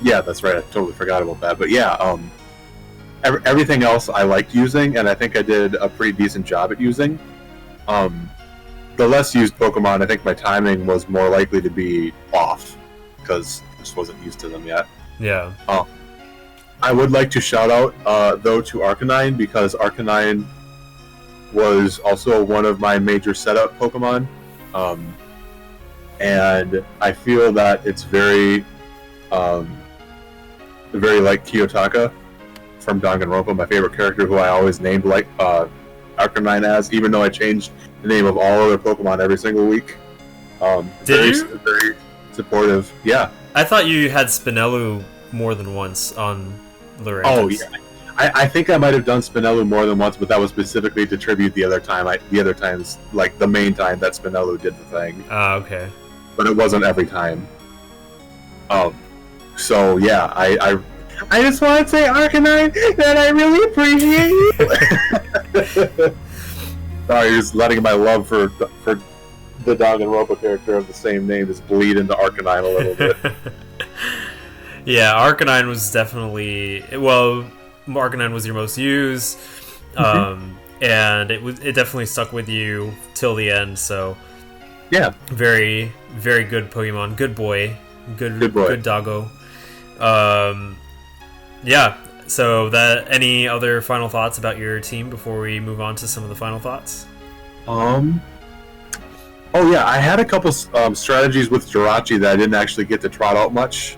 [SPEAKER 2] Yeah, that's right. I totally forgot about that. But yeah, everything else I liked using, and I think I did a pretty decent job at using. The less used Pokemon, I think my timing was more likely to be off because I just wasn't used to them yet.
[SPEAKER 1] Yeah.
[SPEAKER 2] I would like to shout out, though, to Arcanine, because Arcanine was also one of my major setup Pokemon. And I feel that it's very like Kiyotaka from Danganronpa, my favorite character, who I always named like Arcanine as, even though I changed the name of all other Pokemon every single week.
[SPEAKER 1] Did you?
[SPEAKER 2] Very supportive. Yeah.
[SPEAKER 1] I thought you had Spinello more than once on Lurantis.
[SPEAKER 2] Oh yeah, I think I might have done Spinello more than once, but that was specifically to tribute the other times, like the main time that Spinello did the thing.
[SPEAKER 1] Okay.
[SPEAKER 2] But it wasn't every time. So yeah, I just want to say, Arcanine, that I really appreciate you. Sorry, just letting my love for the Danganronpa character of the same name just bleed into Arcanine a little bit.
[SPEAKER 1] Yeah, Arcanine was definitely Arcanine was your most used, and it definitely stuck with you till the end. So
[SPEAKER 2] yeah,
[SPEAKER 1] very very good Pokemon, good boy, good doggo. Yeah. So any other final thoughts about your team before we move on to some of the final thoughts?
[SPEAKER 2] Oh yeah, I had a couple strategies with Jirachi that I didn't actually get to trot out much.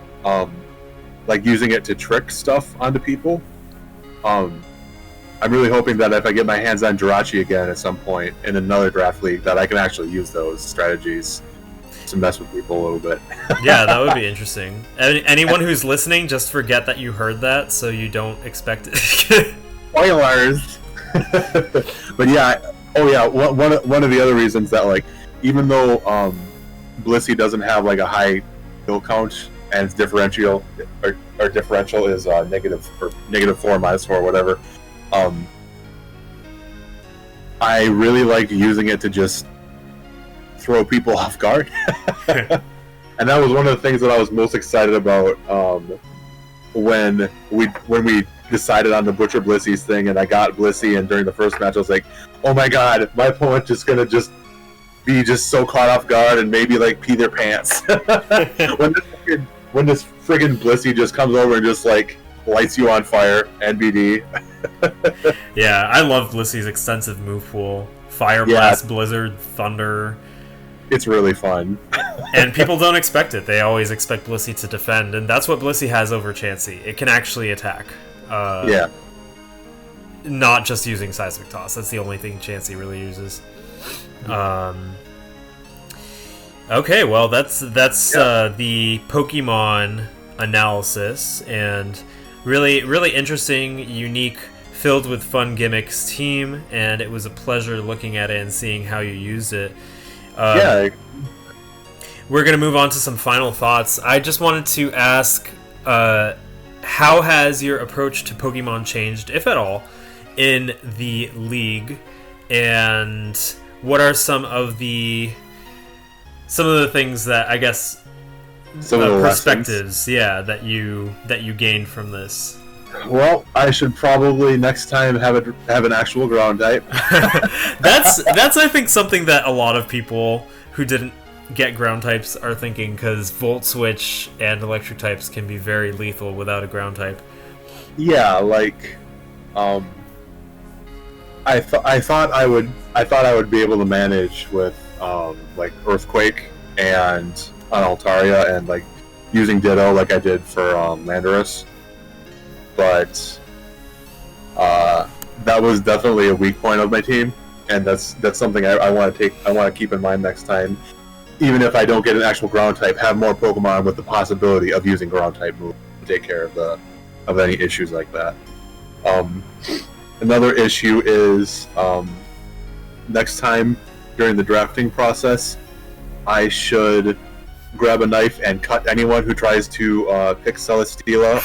[SPEAKER 2] Like using it to trick stuff onto people. I'm really hoping that if I get my hands on Jirachi again at some point in another draft league, that I can actually use those strategies to mess with people a little bit.
[SPEAKER 1] Yeah, that would be interesting. Anyone who's listening, just forget that you heard that, so you don't expect it.
[SPEAKER 2] Spoilers! But yeah, one of the other reasons that, like, even though Blissey doesn't have like a high kill count, and its differential or differential is -4, -4, whatever. I really like using it to just throw people off guard, and that was one of the things that I was most excited about when we decided on the Butcher Blissey's thing, and I got Blissey, and during the first match I was like, oh my god, my opponent just gonna be so caught off guard and maybe like pee their pants. when this friggin' Blissey just comes over and just like lights you on fire, NBD.
[SPEAKER 1] Yeah, I love Blissey's extensive move pool. Fire Blast, Blizzard, Thunder.
[SPEAKER 2] It's really fun.
[SPEAKER 1] And people don't expect it. They always expect Blissey to defend, and that's what Blissey has over Chansey. It can actually attack. Not just using Seismic Toss. That's the only thing Chansey really uses. Okay, well, that's the Pokemon analysis, and really interesting, unique, filled with fun gimmicks team, and it was a pleasure looking at it and seeing how you used it. We're going to move on to some final thoughts. I just wanted to ask, how has your approach to Pokemon changed, if at all, in the league, and what are some of the things that, I guess, perspectives, that you gained from this?
[SPEAKER 2] Well, I should probably next time have an actual ground type.
[SPEAKER 1] That's I think something that a lot of people who didn't get ground types are thinking, because Volt Switch and electric types can be very lethal without a ground type.
[SPEAKER 2] Yeah, like, I thought I would be able to manage with like Earthquake and on Altaria and like using Ditto like I did for Landorus, but that was definitely a weak point of my team, and that's something I want to keep in mind next time. Even if I don't get an actual ground type, have more Pokemon with the possibility of using ground type moves to take care of any issues like that. Another issue is next time during the drafting process, I should grab a knife and cut anyone who tries to pick Celesteela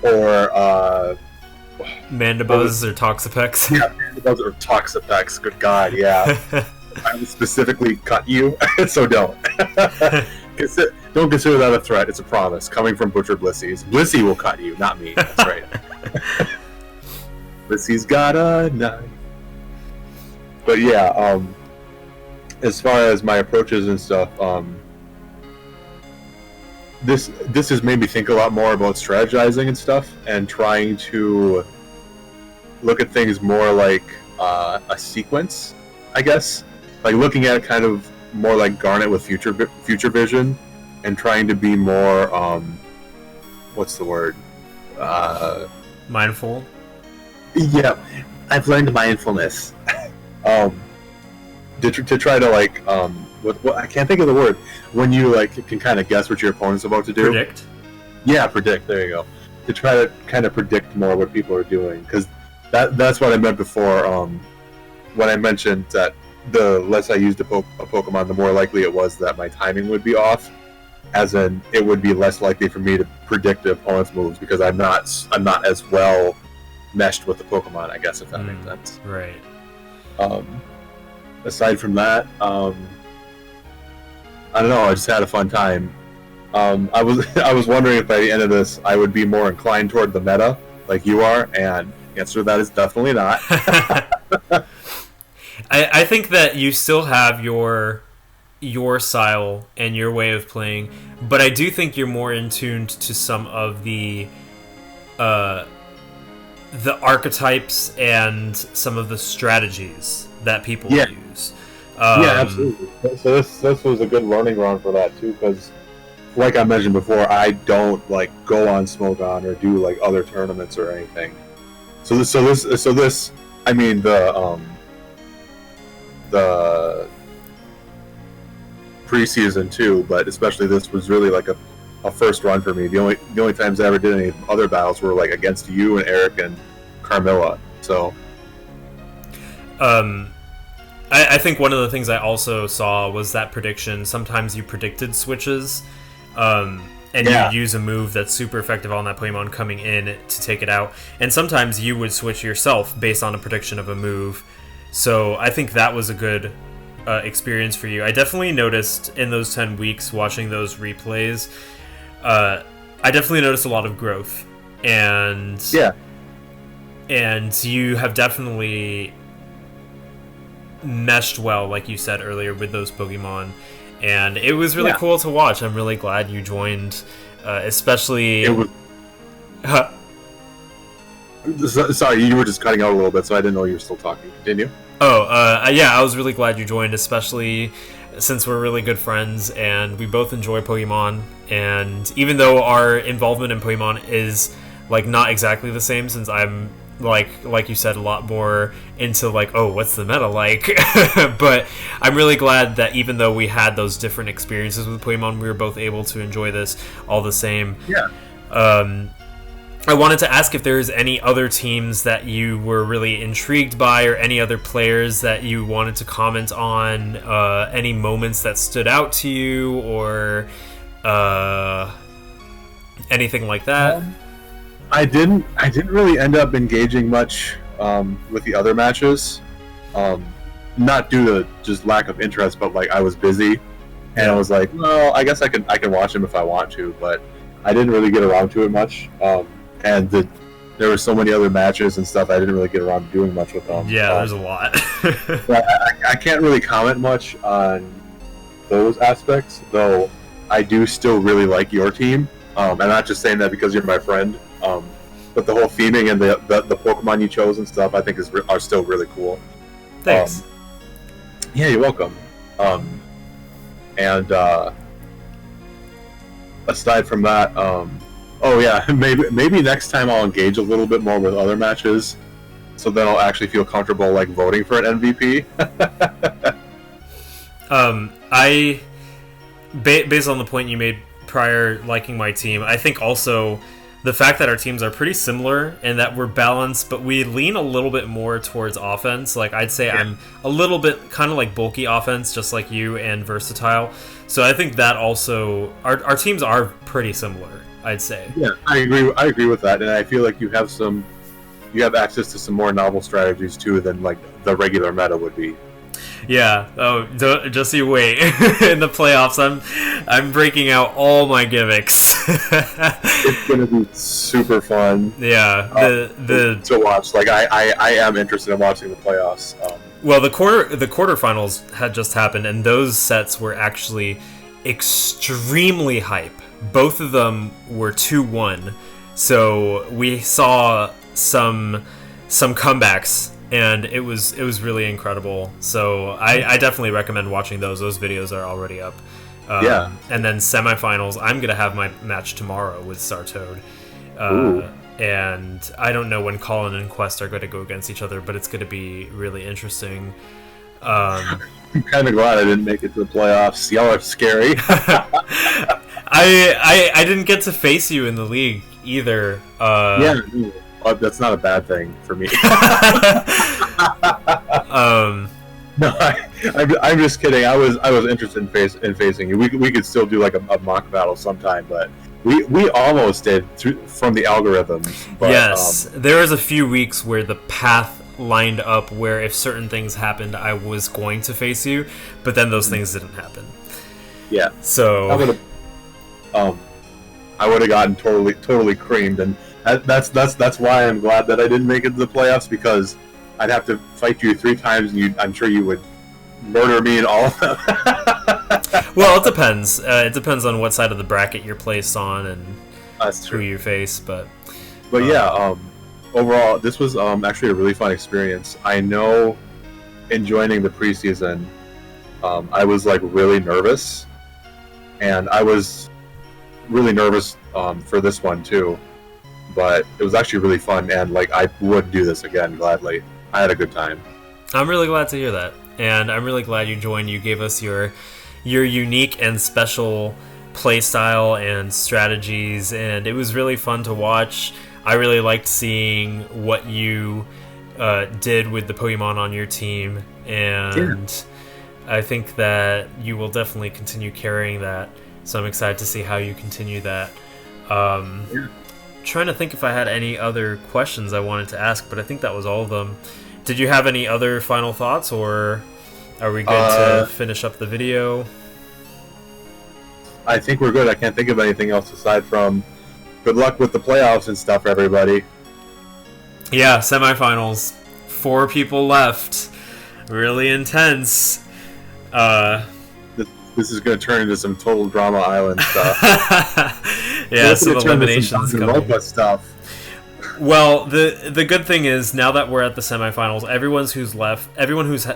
[SPEAKER 2] or
[SPEAKER 1] Mandibuzz or Toxapex.
[SPEAKER 2] Yeah, Mandibuzz or Toxapex. Good God, yeah. I would specifically cut you, so don't. Don't consider that a threat. It's a promise coming from Butcher Blissey's. Blissey will cut you, not me. That's right. Blissey's got a knife. But yeah, as far as my approaches and stuff, this has made me think a lot more about strategizing and stuff, and trying to look at things more like a sequence, I guess. Like looking at it kind of more like Garnet with future vision, and trying to be more what's the word?
[SPEAKER 1] Mindful.
[SPEAKER 2] Yeah, I've learned mindfulness. To try to like what I can't think of the word when you like can kind of guess what your opponent's about to do.
[SPEAKER 1] Predict.
[SPEAKER 2] Yeah, predict. There you go. To try to kind of predict more what people are doing, because that's what I meant before. When I mentioned that the less I used a Pokemon, the more likely it was that my timing would be off. As in, it would be less likely for me to predict the opponent's moves because I'm not as well meshed with the Pokemon, I guess, if that makes sense.
[SPEAKER 1] Right.
[SPEAKER 2] Aside from that, I don't know. I just had a fun time. I was wondering if by the end of this I would be more inclined toward the meta, like you are, and the answer to that is definitely not.
[SPEAKER 1] I think that you still have your style and your way of playing, but I do think you're more in tune to some of the archetypes and some of the strategies that people use.
[SPEAKER 2] Yeah, absolutely. So this was a good learning ground for that too, because like I mentioned before, I don't like go on Smogon or do like other tournaments or anything. So this, I mean the preseason too, but especially this was really like a first run for me. The only times I ever did any other battles were like against you and Eric and Carmilla. So
[SPEAKER 1] I think one of the things I also saw was that prediction. Sometimes you predicted switches, and
[SPEAKER 2] Yeah.
[SPEAKER 1] you use a move that's super effective on that Pokemon coming in to take it out. And sometimes you would switch yourself based on a prediction of a move. So I think that was a good experience for you. I definitely noticed in those 10 weeks watching those replays, I definitely noticed a lot of growth. And
[SPEAKER 2] Yeah.
[SPEAKER 1] and you have definitely meshed well, like you said earlier, with those Pokemon, and it was really cool to watch. I'm really glad you joined, especially.
[SPEAKER 2] It was. Sorry, you were just cutting out a little bit, so I didn't know you were still talking. Continue.
[SPEAKER 1] Yeah, I was really glad you joined, especially since we're really good friends and we both enjoy Pokemon. And even though our involvement in Pokemon is like not exactly the same, since I'm like you said, a lot more into like, oh, what's the meta like? But I'm really glad that even though we had those different experiences with Pokemon, we were both able to enjoy this all the same.
[SPEAKER 2] Yeah.
[SPEAKER 1] I wanted to ask if there's any other teams that you were really intrigued by, or any other players that you wanted to comment on, any moments that stood out to you, or anything like that.
[SPEAKER 2] I didn't really end up engaging much with the other matches, not due to just lack of interest, but like I was busy, and I was like, well, I guess I can watch them if I want to, but I didn't really get around to it much. And there were so many other matches and stuff, I didn't really get around to doing much with them.
[SPEAKER 1] Yeah, there's a lot.
[SPEAKER 2] But I can't really comment much on those aspects, though I do still really like your team. I'm not just saying that because you're my friend, but the whole theming and the Pokemon you chose and stuff, I think are still really cool.
[SPEAKER 1] Thanks.
[SPEAKER 2] Yeah, you're welcome. And aside from that, oh yeah, maybe next time I'll engage a little bit more with other matches, so then I'll actually feel comfortable like voting for an MVP.
[SPEAKER 1] Based on the point you made prior, liking my team, I think also the fact that our teams are pretty similar and that we're balanced, but we lean a little bit more towards offense. Like I'd say I'm a little bit kind of like bulky offense, just like you, and versatile. So I think that also our teams are pretty similar, I'd say.
[SPEAKER 2] Yeah, I agree with that, and I feel like you have access to some more novel strategies too than like the regular meta would be.
[SPEAKER 1] Yeah. Oh, just you wait. In the playoffs, I'm breaking out all my gimmicks.
[SPEAKER 2] It's gonna be super fun.
[SPEAKER 1] Yeah.
[SPEAKER 2] To watch. Like I am interested in watching the playoffs.
[SPEAKER 1] Well, the quarterfinals had just happened, and those sets were actually extremely hype. Both of them were 2-1, so we saw some comebacks. And it was really incredible. So I definitely recommend watching those. Those videos are already up.
[SPEAKER 2] Yeah.
[SPEAKER 1] And then semifinals, I'm going to have my match tomorrow with Sartoad. And I don't know when Colin and Quest are going to go against each other, but it's going to be really interesting.
[SPEAKER 2] I'm kind of glad I didn't make it to the playoffs. Y'all are scary.
[SPEAKER 1] I didn't get to face you in the league either.
[SPEAKER 2] Yeah. That's not a bad thing for me. No, I'm just kidding. I was interested in facing you. We could still do like a mock battle sometime, but we almost did from the algorithms. But,
[SPEAKER 1] yes, there was a few weeks where the path lined up where if certain things happened, I was going to face you, but then those things didn't happen.
[SPEAKER 2] Yeah.
[SPEAKER 1] So
[SPEAKER 2] I would have gotten totally creamed, and that's why I'm glad that I didn't make it to the playoffs, because I'd have to fight you 3 times, and I'm sure you would murder me in all of them.
[SPEAKER 1] Well, it depends. It depends on what side of the bracket you're placed on and
[SPEAKER 2] That's true.
[SPEAKER 1] who you face. But
[SPEAKER 2] yeah, overall, this was actually a really fun experience. I know in joining the preseason, I was like really nervous, and I was really nervous for this one too. But it was actually really fun, and like I would do this again gladly. I had a good time.
[SPEAKER 1] I'm really glad to hear that, and I'm really glad you joined. You gave us your unique and special play style and strategies, and it was really fun to watch. I really liked seeing what you did with the Pokemon on your team, and I think that you will definitely continue carrying that. So I'm excited to see how you continue that. Trying to think if I had any other questions I wanted to ask, but I think that was all of them. Did you have any other final thoughts, or are we good to finish up the video?
[SPEAKER 2] I think we're good. I can't think of anything else aside from good luck with the playoffs and stuff, everybody.
[SPEAKER 1] Yeah, semifinals. 4 people left. Really intense.
[SPEAKER 2] This is going to turn into some total Drama Island stuff.
[SPEAKER 1] Yeah, some eliminations coming.
[SPEAKER 2] Stuff.
[SPEAKER 1] Well, the good thing is now that we're at the semifinals, everyone who's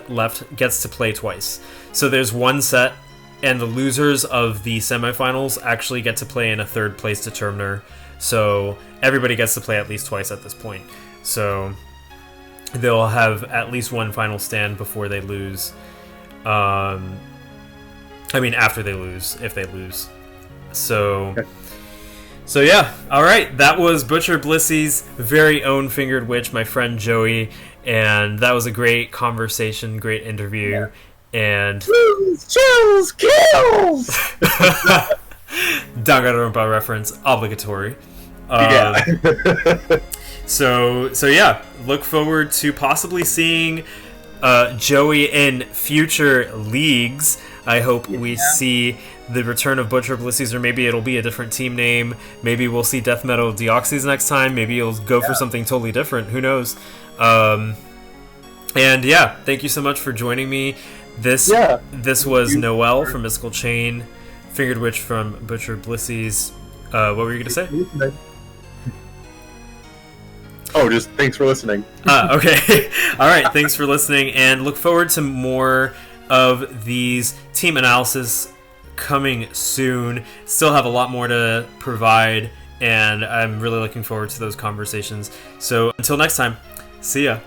[SPEAKER 1] left gets to play twice. So there's one set, and the losers of the semifinals actually get to play in a third place determiner. So everybody gets to play at least twice at this point. So they'll have at least one final stand before they lose. After they lose, if they lose. So. Okay. So yeah, alright, that was Butcher Blissy's very own Fingered Witch, my friend Joey, and that was a great conversation, great interview, and...
[SPEAKER 2] Chills, kills!
[SPEAKER 1] Danganronpa reference, obligatory.
[SPEAKER 2] Yeah.
[SPEAKER 1] So yeah, look forward to possibly seeing Joey in future leagues. I hope we see the return of Butcher Blissy's, or maybe it'll be a different team name. Maybe we'll see Death Metal Deoxys next time. Maybe it'll go for something totally different. Who knows? And yeah, thank you so much for joining me. This was Noel from Mystical Chain, Fingered Witch from Butcher Blissy's. What were you going to say?
[SPEAKER 2] Oh, just thanks for listening.
[SPEAKER 1] Okay. All right, thanks for listening, and look forward to more of these team analysis coming soon. Still have a lot more to provide, and I'm really looking forward to those conversations. So until next time, see ya.